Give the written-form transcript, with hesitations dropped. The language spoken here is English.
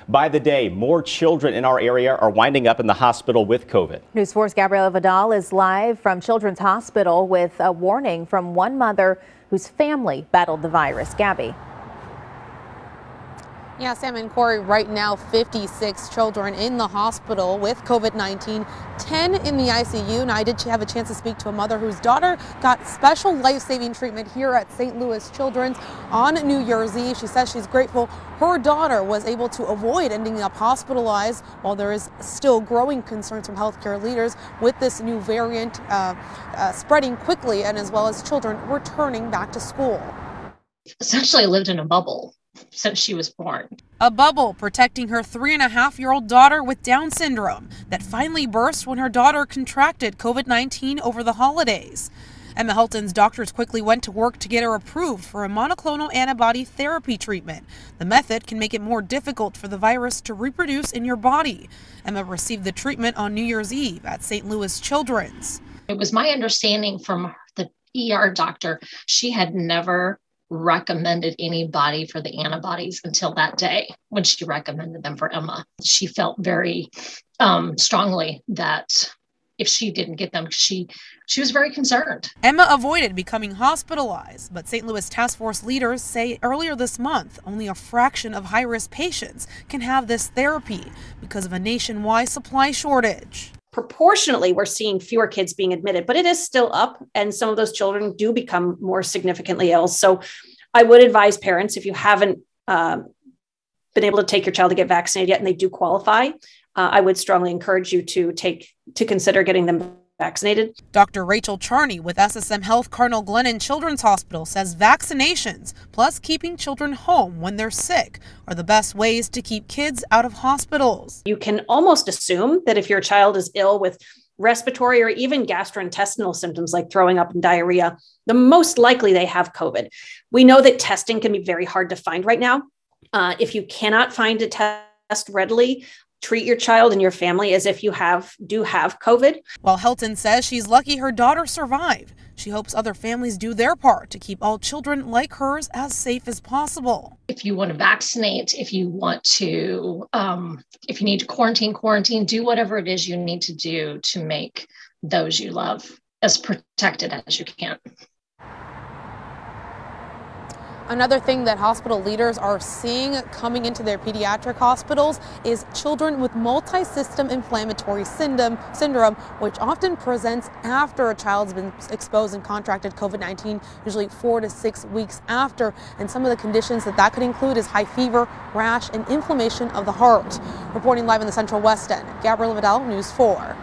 By the day, more children in our area are winding up in the hospital with COVID. News 4's Gabriela Vidal is live from Children's Hospital with a warning from one mother whose family battled the virus. Gabby. Yeah, Sam and Corey, right now 56 children in the hospital with COVID-19, 10 in the ICU. Now, I did have a chance to speak to a mother whose daughter got special life-saving treatment here at St. Louis Children's on New Year's Eve. She says she's grateful her daughter was able to avoid ending up hospitalized, while there is still growing concerns from healthcare leaders with this new variant spreading quickly, and as well as children returning back to school. Essentially lived in a bubble since she was born. A bubble protecting her 3.5-year-old daughter with Down syndrome that finally burst when her daughter contracted COVID-19 over the holidays. Emma Helton's doctors quickly went to work to get her approved for a monoclonal antibody therapy treatment. The method can make it more difficult for the virus to reproduce in your body. Emma received the treatment on New Year's Eve at St. Louis Children's. It was my understanding from the ER doctor, she had never recommended anybody for the antibodies until that day when she recommended them for Emma. She felt very strongly that if she didn't get them, she was very concerned. Emma avoided becoming hospitalized, but St. Louis task force leaders say earlier this month only a fraction of high-risk patients can have this therapy because of a nationwide supply shortage. Proportionately, we're seeing fewer kids being admitted, but it is still up, and some of those children do become more significantly ill. So I would advise parents, if you haven't been able to take your child to get vaccinated yet and they do qualify, I would strongly encourage you to consider getting them vaccinated. Dr. Rachel Charney with SSM Health Cardinal Glennon Children's Hospital says vaccinations plus keeping children home when they're sick are the best ways to keep kids out of hospitals. You can almost assume that if your child is ill with respiratory or even gastrointestinal symptoms like throwing up and diarrhea, the most likely they have COVID. We know that testing can be very hard to find right now. If you cannot find a test readily, treat your child and your family as if you do have COVID. While Helton says she's lucky her daughter survived, she hopes other families do their part to keep all children like hers as safe as possible. If you want to vaccinate, if you want to, if you need to quarantine, do whatever it is you need to do to make those you love as protected as you can. Another thing that hospital leaders are seeing coming into their pediatric hospitals is children with multi-system inflammatory syndrome, which often presents after a child's been exposed and contracted COVID-19, usually 4 to 6 weeks after. And some of the conditions that could include is high fever, rash, and inflammation of the heart. Reporting live in the Central West End, Gabriela Vidal, News 4.